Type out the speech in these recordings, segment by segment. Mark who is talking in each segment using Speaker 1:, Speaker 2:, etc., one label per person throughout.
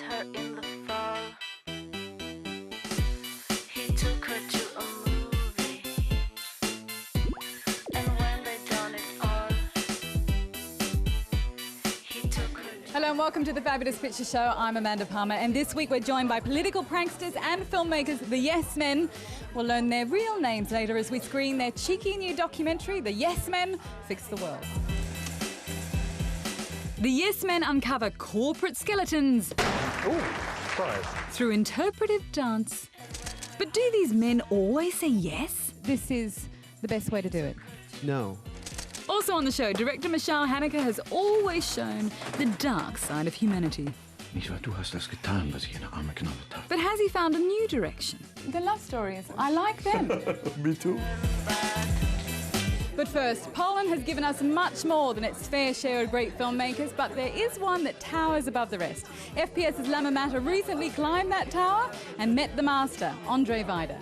Speaker 1: her in the fall. He took her to a movie, and when they done it all, he took her to...
Speaker 2: Hello and welcome to the Fabulous Picture Show. I'm Amanda Palmer, and this week we're joined by political pranksters and filmmakers, the Yes Men. We'll learn their real names later as we screen their cheeky new documentary, The Yes Men Fix the World. The Yes Men uncover corporate skeletons through interpretive dance. But do these men always say yes? This is the best way to do it.
Speaker 3: No.
Speaker 2: Also on the show, director Michael Haneke has always shown the dark side of humanity.
Speaker 4: Du hast das getan, was ich in der Arme geknabbert habe.
Speaker 2: But has he found a new direction? The love stories, I like them.
Speaker 4: Me too.
Speaker 2: But first, Poland has given us much more than its fair share of great filmmakers, but there is one that towers above the rest. FPS's Lama Matter recently climbed that tower and met the master, Andrzej Wajda.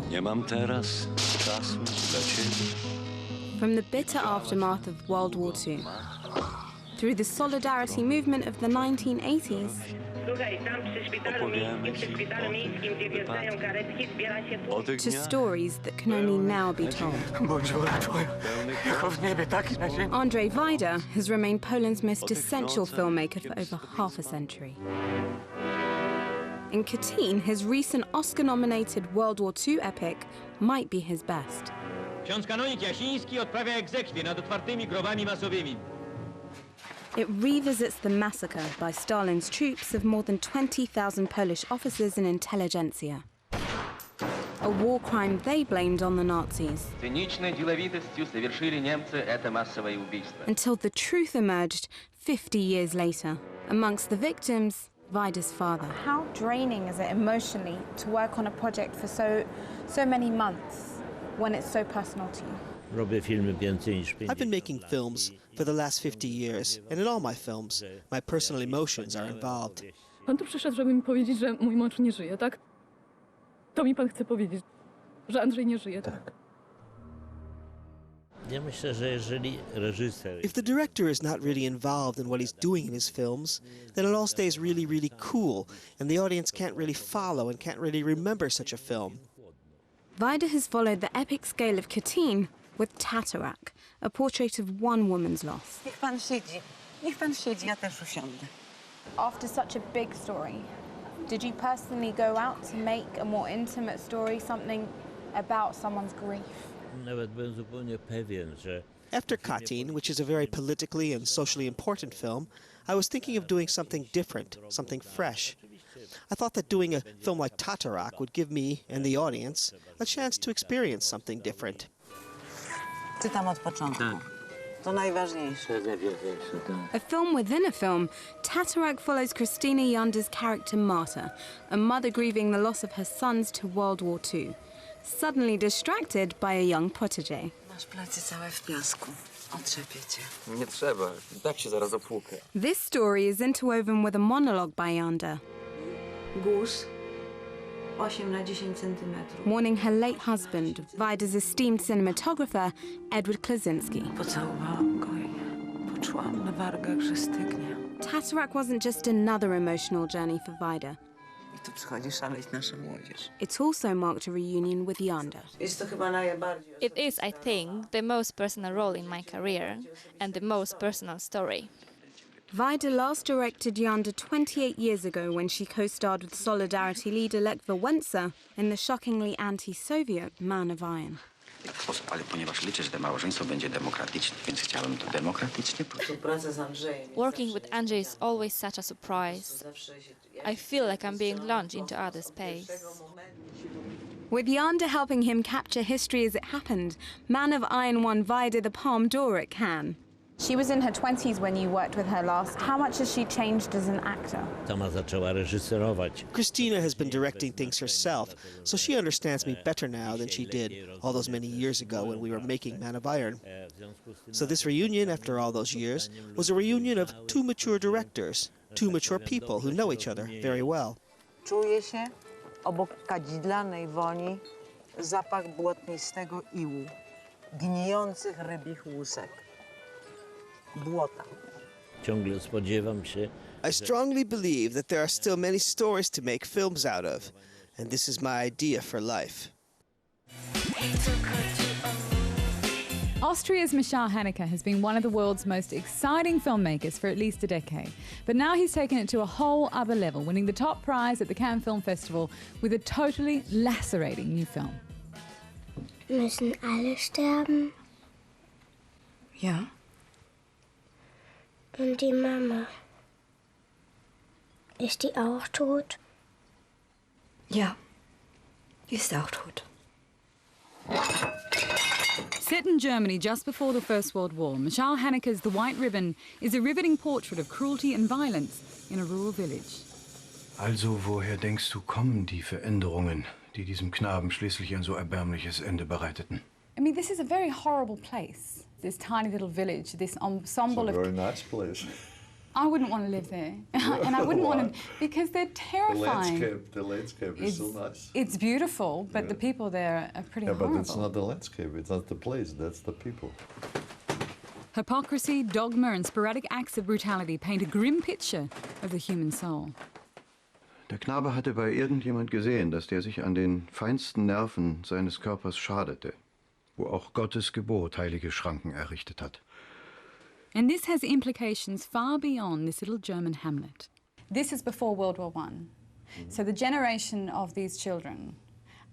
Speaker 5: Nie mam teraz czasu dla ciebie.
Speaker 6: From the bitter aftermath of World War II, through the solidarity movement of the 1980s, to stories that can only now be told. Andrzej Wajda has remained Poland's most essential filmmaker for over half a century. In Katyn, his recent Oscar-nominated World War II epic might be his best.
Speaker 7: Ksiądz kanonik Jasiński odprawia egzekwie nad otwartymi grobami masowymi.
Speaker 6: It revisits the massacre by Stalin's troops of more than 20,000 Polish officers and intelligentsia. A war crime they blamed on the Nazis.
Speaker 8: Циничной деловитостью совершили немцы это массовое убийство.
Speaker 6: Until the truth emerged 50 years later. Amongst the victims, Wajda's father.
Speaker 9: How draining is it emotionally to work on a project for so many months when it's so personal to you?
Speaker 3: I've been making films for the last 50 years, and in all my films, my personal emotions are involved.
Speaker 10: Pan tu przyszedł, żeby mi powiedzieć, że mój mąż nie żyje, tak? To mi pan chce powiedzieć, że Andrzej nie żyje, tak?
Speaker 3: If the director is not really involved in what he's doing in his films, then it all stays really, really cool, and the audience can't really follow and can't really remember such a film.
Speaker 6: Wajda has followed the epic scale of Katyn with Tatarak, a portrait of one woman's loss.
Speaker 11: Niech pan siedzi. Niech pan siedzi, ja też usiądę.
Speaker 9: After such a big story, did you personally go out to make a more intimate story, something about someone's grief?
Speaker 3: After Katyn, which is a very politically and socially important film, I was thinking of doing something different, something fresh. I thought that doing a film like Tatarak would give me and the audience a chance to experience something different.
Speaker 11: Czytam od początku. To najważniejsze.
Speaker 6: A film within a film, Tatarak follows Krystyna Janda's character Marta, a mother grieving the loss of her sons to World War II, suddenly distracted by a young protégé.
Speaker 11: Masz plecy całe w piasku. Otrzepię cię.
Speaker 5: Nie trzeba, tak się zaraz opłukę.
Speaker 6: This story is interwoven with a monologue by Janda,
Speaker 11: Guz 8 na 10 centymetrów.
Speaker 6: warning her late husband, Wajda's esteemed cinematographer, Edward Klaczynski.
Speaker 11: Pocałowałam go i poczułam na wargach, że stygnie.
Speaker 6: Tatarak wasn't just another emotional journey for Wajda.
Speaker 11: I tu przychodzi szaleć nasza młodzież.
Speaker 6: It also marked a reunion with Janda.
Speaker 11: Jest to chyba najbardziej...
Speaker 12: It is, I think, the most personal role in my career and the most personal story.
Speaker 6: Wajda last directed Janda 28 years ago when she co-starred with Solidarity leader Lech Wałęsa in the shockingly anti-Soviet Man of Iron.
Speaker 4: Ale ponieważ liczę, że to małżeństwo będzie demokratyczne, więc chciałem to demokratycznie.
Speaker 11: Współpraca z Andrzejem.
Speaker 12: Working with Andrzej is always such a surprise. I feel like I'm being launched into outer space.
Speaker 6: With Janda helping him capture history as it happened, Man of Iron won Wajda the Palme d'Or at Cannes.
Speaker 9: She was in her 20s when you worked with her last. How much has she changed as an actor?
Speaker 3: Krystyna has been directing things herself, so she understands me better now than she did all those many years ago when we were making Man of Iron. So this reunion, after all those years, was a reunion of two mature directors, two mature people who know each other very well.
Speaker 11: Czuję się obok kadzidlanej woni zapach błotnistego iłu, gnijących rybich łusek. Błota.
Speaker 13: Ciągle spodziewam się,
Speaker 3: I strongly believe that there are still many stories to make films out of, and this is my idea for life.
Speaker 2: Austria's Michael Haneke has been one of the world's most exciting filmmakers for at least a decade. But now he's taken it to a whole other level, winning the top prize at the Cannes Film Festival with a totally lacerating new film.
Speaker 13: Müssen alle sterben?
Speaker 11: Ja.
Speaker 13: Und die Mama? Ist die auch tot?
Speaker 11: Ja, die ist auch tot.
Speaker 2: Set in Germany just before the First World War, Michael Haneke's The White Ribbon is a riveting portrait of cruelty and violence in a rural village.
Speaker 14: Also, woher denkst du, kommen die Veränderungen, die diesem Knaben schließlich ein so erbärmliches Ende bereiteten?
Speaker 2: I mean, this is a very horrible place. This tiny little village, this ensemble
Speaker 15: it's a very nice place.
Speaker 2: I wouldn't want to live there. And I wouldn't want to, because they're terrifying.
Speaker 15: The landscape is so nice.
Speaker 2: It's beautiful, but the people there are pretty horrible.
Speaker 15: But it's not the landscape, it's not the place, that's the people.
Speaker 2: Hypocrisy, dogma and sporadic acts of brutality paint a grim picture of the human soul.
Speaker 14: Der Knabe hatte bei irgendjemand gesehen, dass der sich an den feinsten Nerven seines Körpers schadete, wo auch Gottes Gebot heilige Schranken errichtet hat.
Speaker 2: And this has implications far beyond this little German hamlet. This is before World War I. So the generation of these children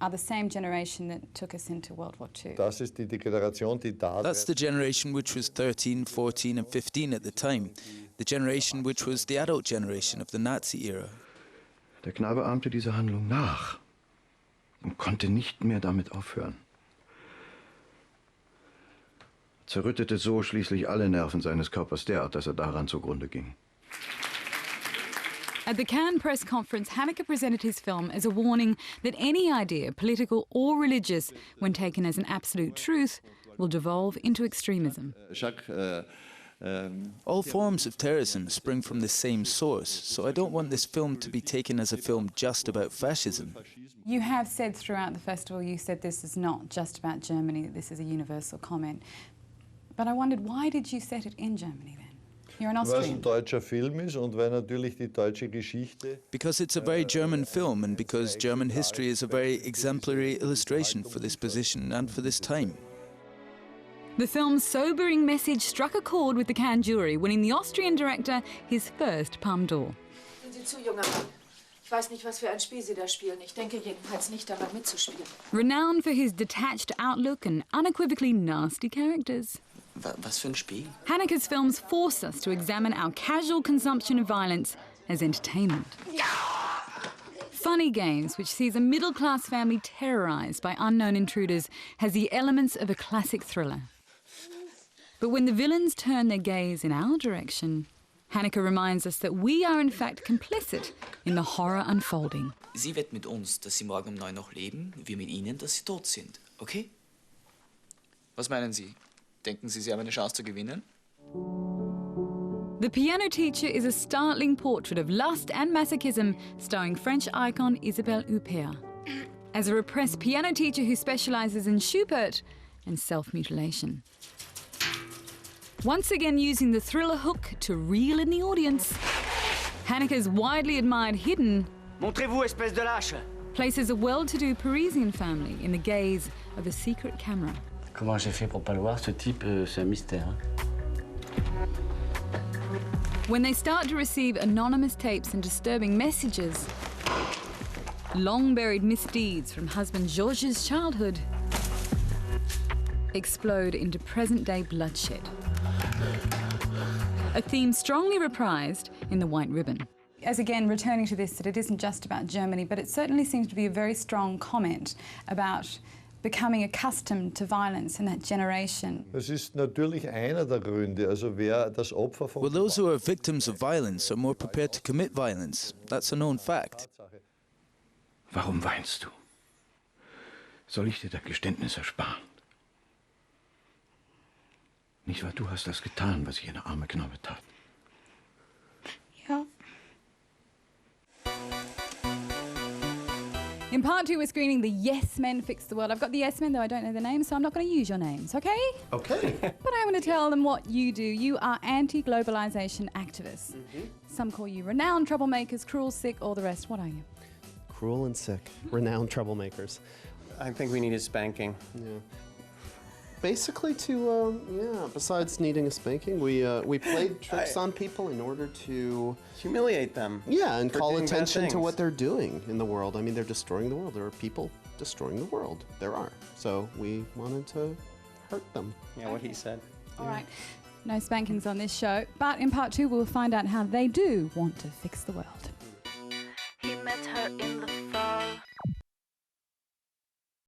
Speaker 2: are the same generation that took us into World War II.
Speaker 15: That's
Speaker 16: the generation which was 13, 14 and 15 at the time. The generation which was the adult generation of the Nazi era.
Speaker 14: Der Knabe ahmte diese Handlung nach und konnte nicht mehr damit aufhören. Zerrüttete so schließlich alle Nerven seines Körpers derart, dass daran zugrunde ging.
Speaker 2: At the Cannes press conference, Haneke presented his film as a warning that any idea, political or religious, when taken as an absolute truth, will devolve into extremism.
Speaker 16: All forms of terrorism spring from the same source, so I don't want this film to be taken as a film just about fascism.
Speaker 2: You have said throughout the festival, you said this is not just about Germany, that this is a universal comment. But I wondered, why did you set it in Germany then? You're an Austrian.
Speaker 16: Because it's a very German film and because German history is a very exemplary illustration for this position and for this time.
Speaker 2: The film's sobering message struck a chord with the Cannes jury, winning the Austrian director his first Palme d'Or.
Speaker 11: Sind Sie zu junger Mann? Ich weiß nicht, was für ein Spiel Sie da spielen. Ich denke jedenfalls nicht daran mitzuspielen.
Speaker 2: Renowned for his detached outlook and unequivocally nasty characters.
Speaker 17: Was für ein Spiel?
Speaker 2: Haneke's films force us to examine our casual consumption of violence as entertainment. Funny Games, which sees a middle-class family terrorised by unknown intruders, has the elements of a classic thriller. But when the villains turn their gaze in our direction, Haneke reminds us that we are in fact complicit in the horror unfolding.
Speaker 17: Sie wett mit uns, dass Sie morgen 9 noch leben, wir mit Ihnen, dass Sie tot sind, okay? Was meinen Sie? Denken Sie, Sie haben eine Chance zu gewinnen?
Speaker 2: The Piano Teacher is a startling portrait of lust and masochism, starring French icon Isabelle Huppert, as a repressed piano teacher who specialises in Schubert and self-mutilation. Once again using the thriller hook to reel in the audience, Haneke's widely admired Hidden
Speaker 18: Montrez-vous, espèce de lâche!
Speaker 2: Places a well-to-do Parisian family in the gaze of a secret camera.
Speaker 18: Comment j'ai fait pour pas le voir? Ce type, c'est un mystère.
Speaker 2: When they start to receive anonymous tapes and disturbing messages, long-buried misdeeds from husband Georges' childhood explode into present-day bloodshed. A theme strongly reprised in The White Ribbon. As again, returning to this, that it isn't just about Germany, but it certainly seems to be a very strong comment about becoming accustomed to violence in that generation.
Speaker 15: Well,
Speaker 16: those who are victims of violence are more prepared to commit violence. That's a known fact.
Speaker 14: Warum weinst du? Soll ich dir das Geständnis ersparen? Nicht wahr, du hast das getan, was jener arme Knabe tat.
Speaker 2: Ja. In part 2, we're screening The Yes Men Fix the World. I've got the Yes Men, though I don't know the names, so I'm not going to use your names, okay?
Speaker 19: Okay.
Speaker 2: But I want to tell them what you do. You are anti-globalization activists. Some call you renowned troublemakers, cruel, sick, all the rest. What are you?
Speaker 19: Cruel and sick, renowned troublemakers.
Speaker 20: I think we need a spanking.
Speaker 19: Yeah. Basically besides needing a spanking, we played tricks on people in order to
Speaker 20: humiliate them.
Speaker 19: Yeah, and
Speaker 20: for
Speaker 19: call
Speaker 20: doing bad
Speaker 19: attention to
Speaker 20: things.
Speaker 19: what they're doing in the world. I mean, they're destroying the world. There are people destroying the world. There are. So we wanted to hurt them.
Speaker 20: Yeah, what he said.
Speaker 2: All right. No spankings on this show, but in part 2, we'll find out how they do want to fix the world.
Speaker 1: He met her in the